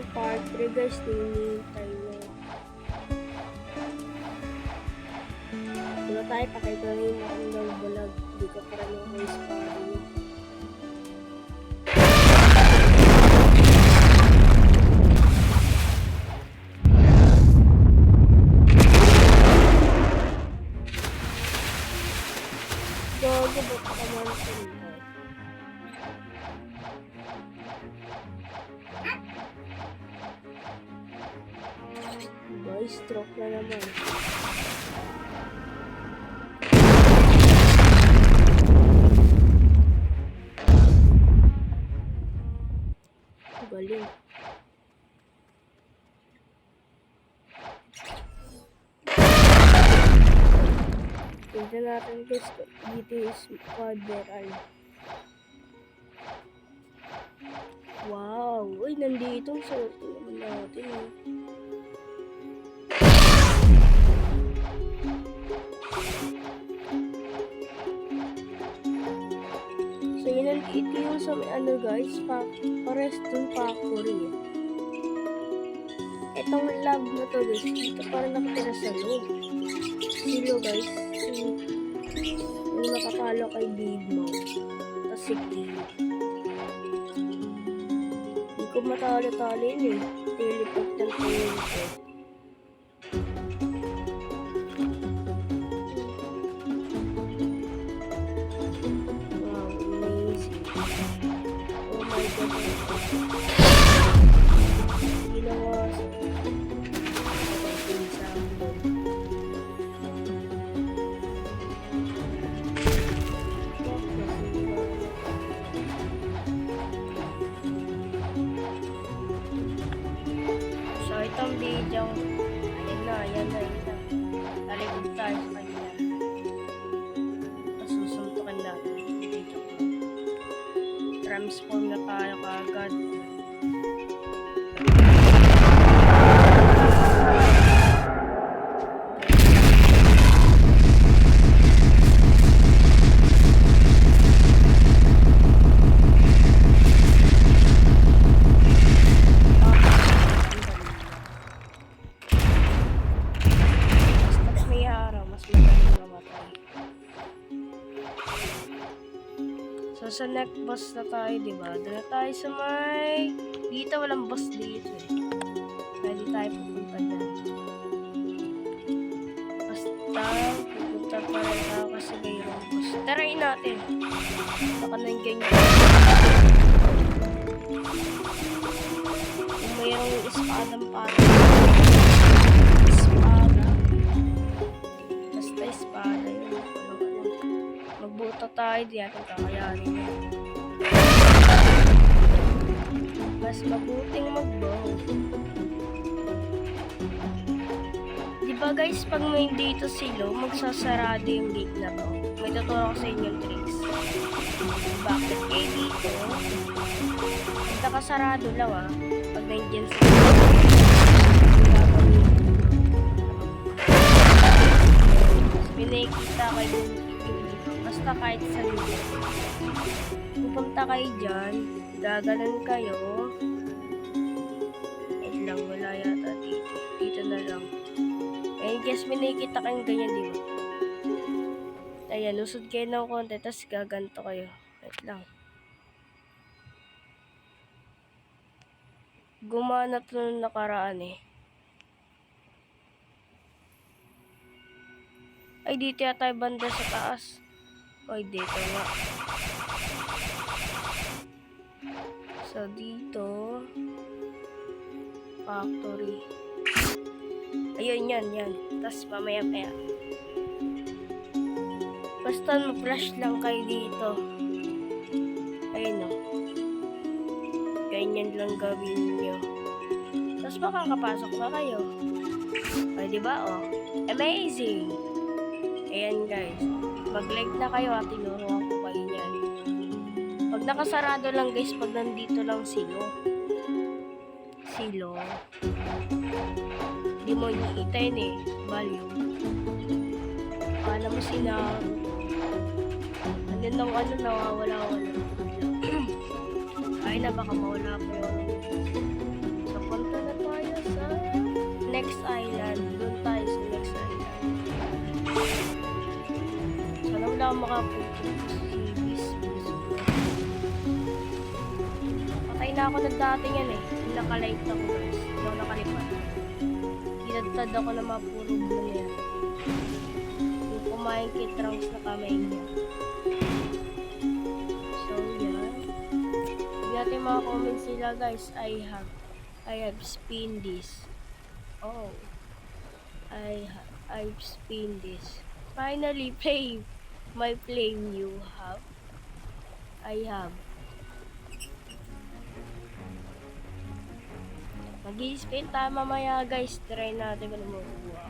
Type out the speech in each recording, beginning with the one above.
yung part 3 guys, hinihintay na. Diba tayo, pakita na yung makandang bulag. Hindi ka pa rin yung voice party. Gago, ba't ka man sa nila? Guys, stroke na naman. Galing. Tignan natin guys, dito is quadral. Wow! Uy, nandito. Sarap naman natin eh. So yun, nandito yung sa may ano guys, pares dun factory eh. Itong lab na to guys, dito parang nakatira sa loob. Silo guys, yung nakapalo kay Big Mom. Tapos si King. Hindi ko matalo-talo yun eh. Teleport ng teleport. Wow, amazing. Oh my god. Ginawa sa itong video, ayan na. Talikod tayo sa kanya. Tapos susuntukin natin yung video ko. Transform na tayo kaagad. So, sa next boss na tayo, diba? Doon na tayo sa may... Dito, walang boss dito eh. Pwede tayo pupunta dyan. Basta, pupunta pa rin ako kasi mayroong boss. Tarayin natin. Baka nandiyan yun. Kung mayroong espadang parang. Espada. Basta espada yun. Magbuto tayo, di natin kakayanin yun. Mas mabuting mag-bow. Diba guys, pag may dito silo, magsasarado yung gate na to. May tuturo ko sa inyo yung tricks. Bakit kayo dito? Pag nakasarado lang pag nandiyan sila. May nakikita kayo basta kahit sa lugar. Pupunta kayo dyan, gaganon kayo. Wait lang, wala yata dito. Dito na lang. Eh, guess may nakikita kayong ganyan, di ba? Ayan, lusod kayo ng konti, tapos gaganto kayo. Wait lang. Gumana to nung nakaraan eh. Ay, dito yata yung banda sa taas. Oy, dito nga. So, dito. Factory. Ayun, yan. Tapos, mamaya. Basta ma-flash lang kayo dito. Ayun, o. Ganyan lang gawin nyo. Tapos, makakapasok na kayo. Ay, diba, o? Amazing! Ayan, guys. Mag-like na kayo at tinuruan ko kayo niyan. Pag nakasarado lang guys, pag nandito lang silo. Hindi mo nakikita yun eh. Value. Akala mo sila. Andun lang nawawala-wala. Ay na, baka mawala ko yun. So, makapunto si Bis. Patay na ako ng dati yan eh. Nakalight ako guys. Hindi ako nakalipat. Kinadtad ako na mapuro mo na yan. Yung kumain kay Trunks na kamay niya. So yan. Hindi natin mga comments nila guys. I have spin this. Oh. I've spin this. Finally, my flame you have. I have. Mag-i-spin tayo mamaya guys. Try natin kung makukuha.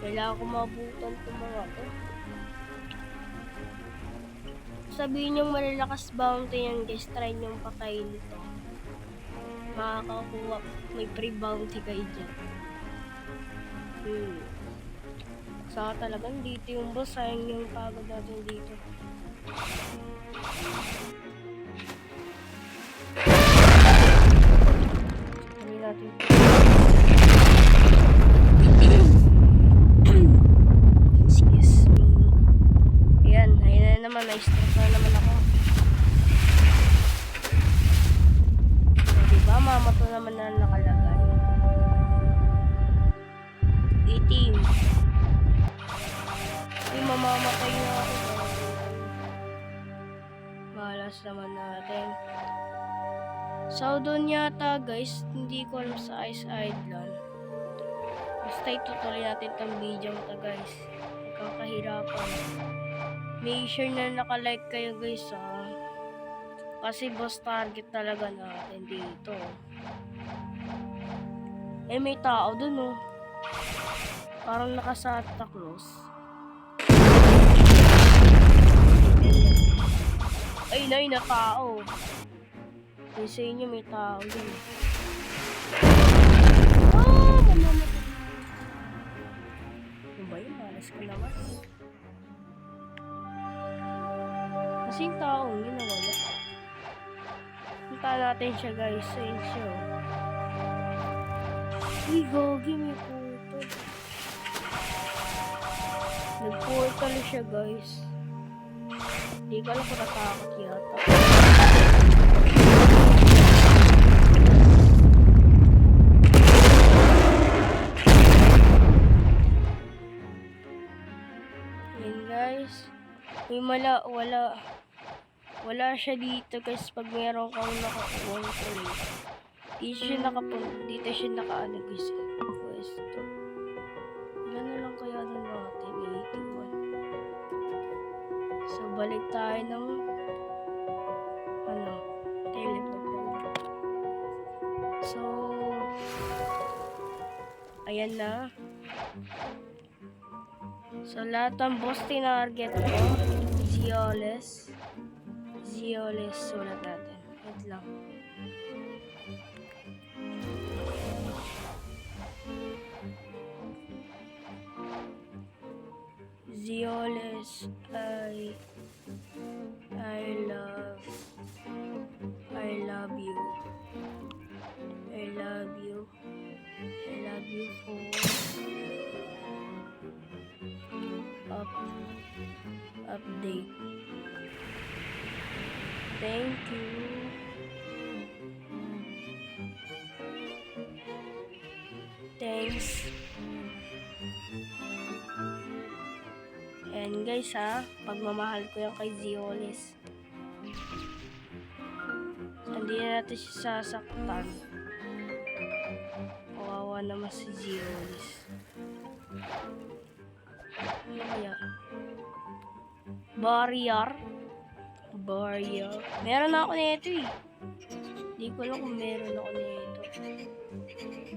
Kailangan ko mabutan itong mga to. Sabihin yung malalakas bounty yan guys. Try nyong patayin ito. Makakakuha. May free bounty kayo dyan. Saka talagang dito yung boss. Sayang yung pagod natin dito. Hindi natin. Excuse me. Ayan na naman. Na-stress na naman ako. So, diba? Mamato naman na nakalagay. 18. Ay, mamamatay na ako. Malas naman natin. So, doon yata guys, hindi ko alam sa Ice Island. Basta itutuloy natin itong video ito guys. Nagkakahirapan. Make sure na nakalike kayo guys ha. Kasi boss target talaga natin dito. Eh, may tao dun oh. Parang naka-Santa Claus. Ay, na tao. Ay, sa inyo may tao din. Mamamatay. Ano ba yun? Malas ko naman. Kasi yung taong yun nawala. Punta natin siya guys. Sa inyo. Uy, gogi, may puto. Nag-portal siya guys. Hindi ko alam kung natakot yata. Yan guys. May wala siya dito guys pag meron kang nakakuha ng tuloy. Dito siya nakaano guys. Pwesto. Gano'n lang kaya na natin 81. So balik tayo ng teleport lang. So ayan na. So lahat ng boss tinarget ko. Zioles sulat natin. Wait lang. Zioles, I love you. I love you for update. Thank you. Thanks. And guys ha, pagmamahal ko yan kay Zioles. Hindi na natin siya sasaktan. Kawawa naman si Zioles. Ano kaya? Barrier. Meron na ako nito eh. Hindi ko alam kung meron ako nito.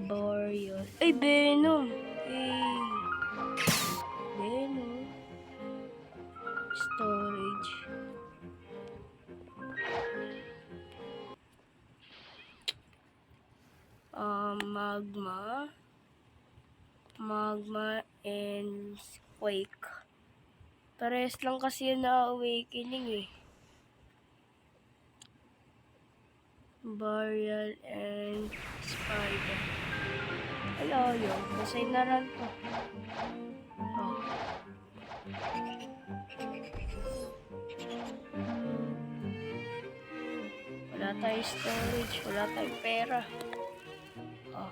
Barrier. Ay, Venom. Venom. Storage. Magma and Quake. Pares lang kasi yun na awakening eh. Burial and Spider. Hello, yun. Masay na rin to. Oh. Wala tayong storage, wala tayong pera. Oh.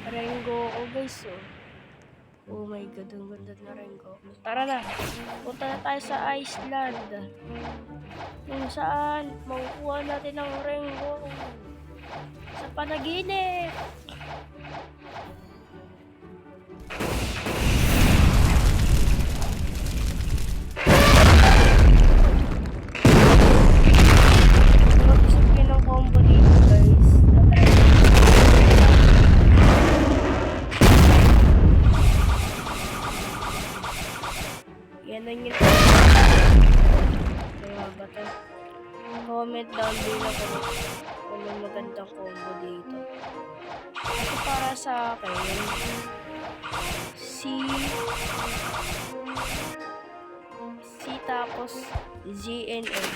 Rengo ko guys, oh. Oh my god, ang ganda na Rengo. Tara na, punta na tayo sa Iceland. Kung saan, makukuha natin ang Rengo. Sa panaginip. Mag-isipin ng combo dito guys. Yan ang yun. Kaya ba ito? Comment down below kung may magandang combo dito. Ito para sa akin, C tapos Z and X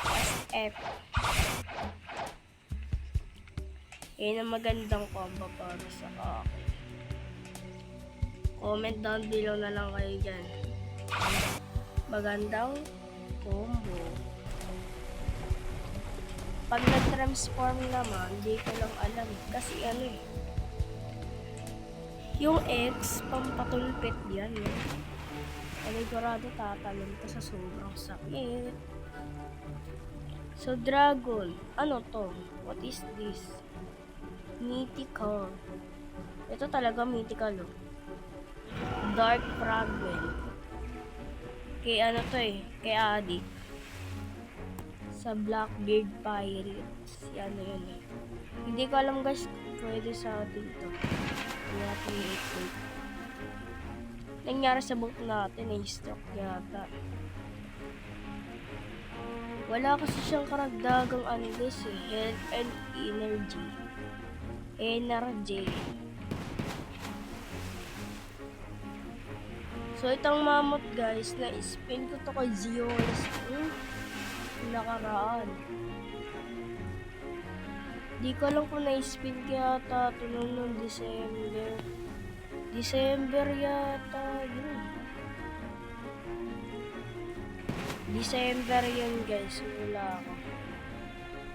as F. Yan ang magandang combo para sa akin. Comment down below na lang kayo dyan. Magandang combo. Pag nag-transform naman, hindi ko lang alam. Kasi ano eh. Yung X, pampatulpit yan. Panigurado tatalon ka sa sobrang sakit. So, dragon. Ano to? What is this? Mythical. Ito talaga mythical, oh. Dark fragment. Kay ano to eh. Kay Adi. Sa Blackbeard Pirates. Yan na yun eh. Hindi ko alam guys. Pwede sa atin to. Kaya create it. Nangyari sa book natin eh. Stroke yata. Wala kasi siyang karagdagang ano guys eh. Health and energy. Energy. So itong mammoth guys, na-spin ko to kay Zeus. Nakaraan. Di ko alam kung na-spin kaya ata ito noong December. December yata yun. December yun guys, wala ako.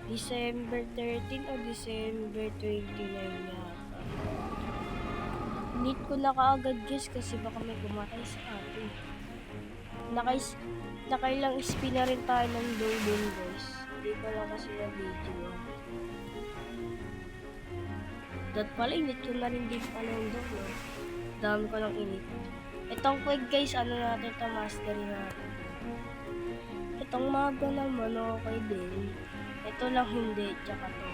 December 13 o December 29 yata. Need ko na kaagad guys kasi baka may gumatay sa atin. Nakailang spin na rin tayo ng Dolben guys. Hindi ko lang kasi na video. Dahil pala init ko na rin din pala yung Dolben. Dami ko lang init. Itong quick guys, ano natin ito, mastery natin. Itong maga naman okay din. Ito lang hindi, tsaka to.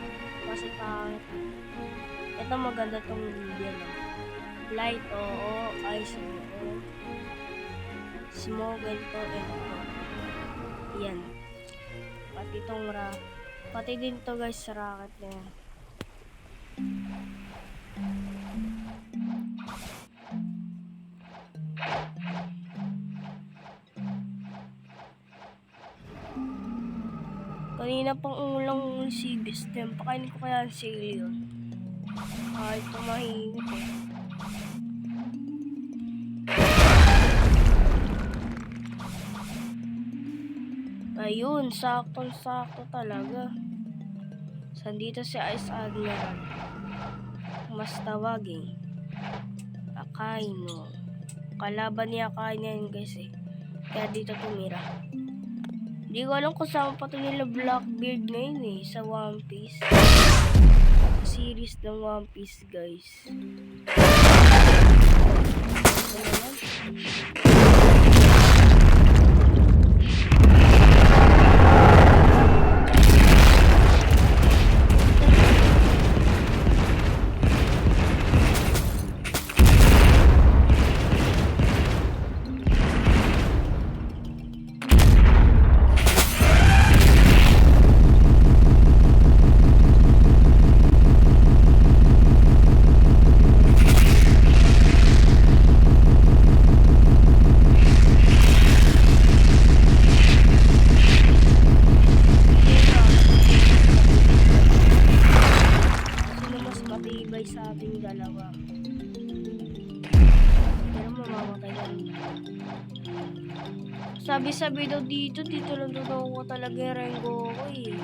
Kasi pangit. Ito maganda tong video lang. Light, oo. Ice, oo. Smoke, ito, ito. Yan. Pati itong pati din to guys sa rocket na yan. Kanina pang ulang si Bistem. Pakainin ko kaya ang Sailor. Kahit tumahimik eh. Ayun, saktong-sakto talaga. Sandito si Ice Admiral. Mas tawagin. Akaino. Kalaban ni Akaino yan guys eh. Kaya dito tumira. Hindi ko alam kung saan pa ito nila Blackbeard ngayon eh. Sa One Piece. Series ng One Piece guys. dalawa. Pero mamamatay na rin. Sabi-sabi daw dito lang daw ko talaga yung Rengoku eh.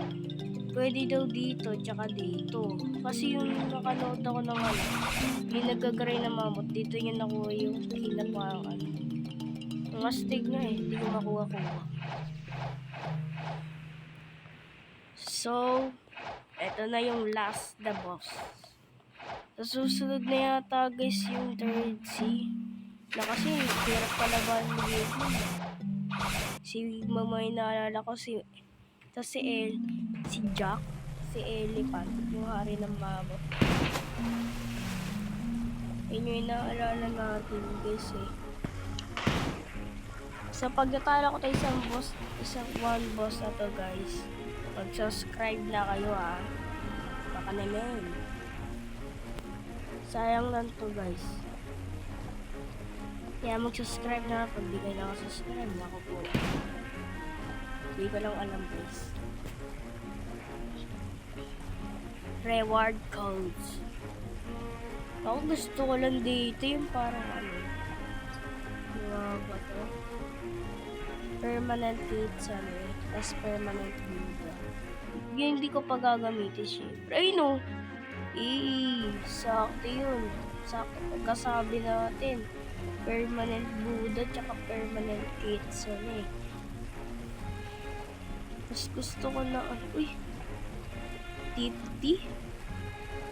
Pwede daw dito, tsaka dito. Kasi yung nakanood ako ng yung nagkagray na mamot, dito yung nakuha yung kinapangan. Ang astig na eh, hindi ko makuha-kuha. So, eto na yung last the boss. Sa susunod na yata guys yung third sea. Na kasi, hirap palaban mo dito. Si mama yung naalala ko, si Jack, si Elephant, yung hari ng mamot. Yun yung inaalala natin guys eh. Sa pagdatala ko tayo isang one boss na to guys. Mag-subscribe na kayo ah. Baka naman. Sayang lang to guys. Kaya mag-subscribe na pag di kayo nakasubscribe. Ako po. Hindi ko lang alam guys. Reward codes. Ako gusto ko lang dito yung parang ba to? Permanent hits tas permanent builder. Yung hindi ko pa gagamitin syempre. Ay no! Sakto yun. Sakto pagkasabi natin. Permanent Buddha tsaka permanent Kitsune. Mas gusto ko na 50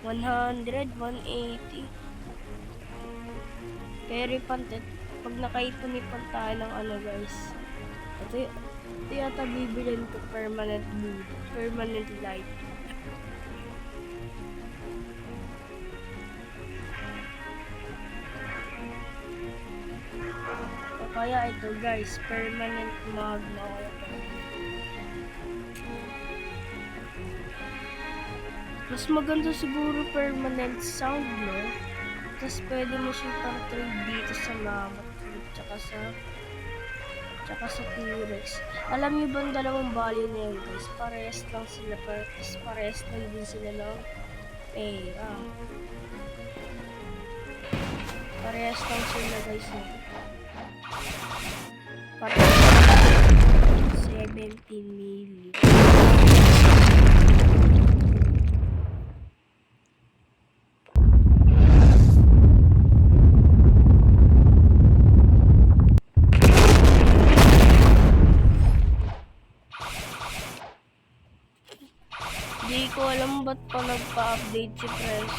100 180 very pantet pag nakaipon-ipon tayo ng guys. Ito yata bibilin ko permanent Buddha, permanent light. Kaya ito guys, permanent magma ko ito. Mas maganda siguro permanent sound, no? Tapos pwede mo siya pang trade dito sa mammoth tsaka sa T-Rex. Alam niyo ba ang dalawang value na yun guys? Parehas lang sila, parehas lang din sila ng pera. Parehas lang sila guys eh. 17 million. Di ko alam ba't pa nagpa-update si Press.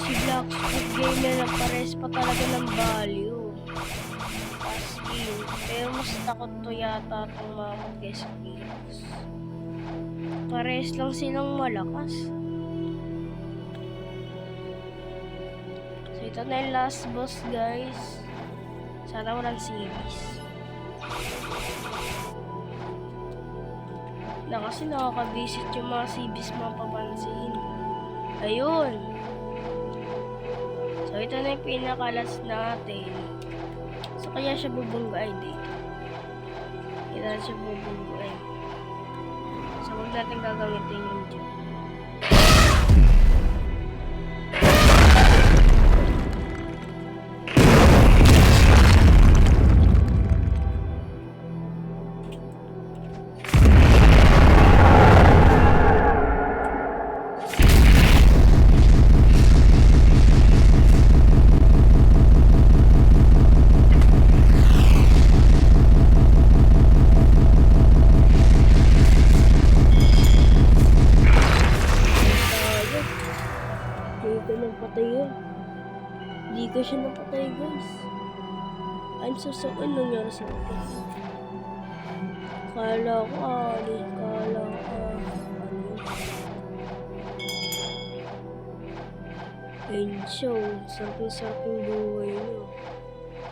Si Black Squid Gamer na pares pa talaga ng value. Pero mas takot to yata itong mamot guys. Pares lang silang malakas. So ito na yung last boss guys. Sana walang series. Na kasi nakaka-visit yung mga series mapapansin. Ayun. So ito na yung pinaka-last natin. So kaya siya bubunggay dito. Kaya siya bubunggay. So huwag natin gagamitin yung dyan. Hindi ko siya napatay guys. I'm so sorry. Ano nangyari sa akin? Kala ko ayun show. Sarking buhay nyo.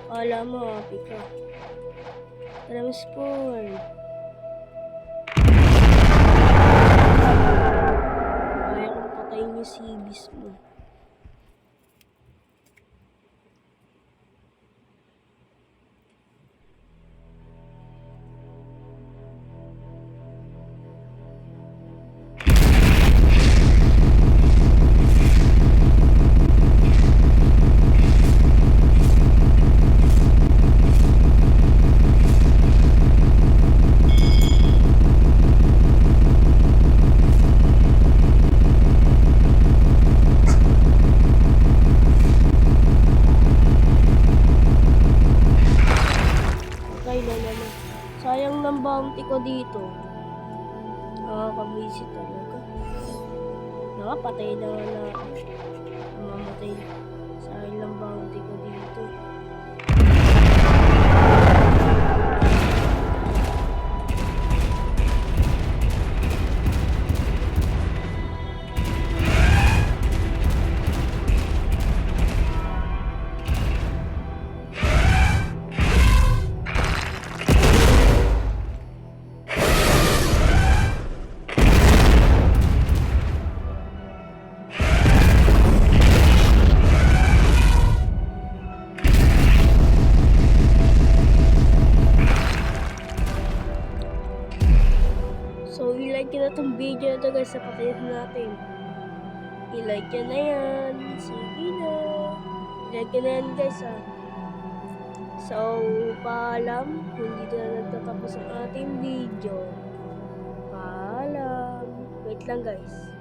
Kala mo happy ka. Tara mo spawn. Kaya kung patayin yung CBs mo. dito. Nakaka-busy talaga. Nakapatay na wala ako. Mamamatay sa ilang bounty ko dito. So, i-like nyo na itong video na ito guys, sa patayin natin. I-like nyo na yan. Sige na. I-like nyo na yan guys ha. So, paalam. Kung dito na nagtatapos ang ating video. Paalam. Wait lang guys.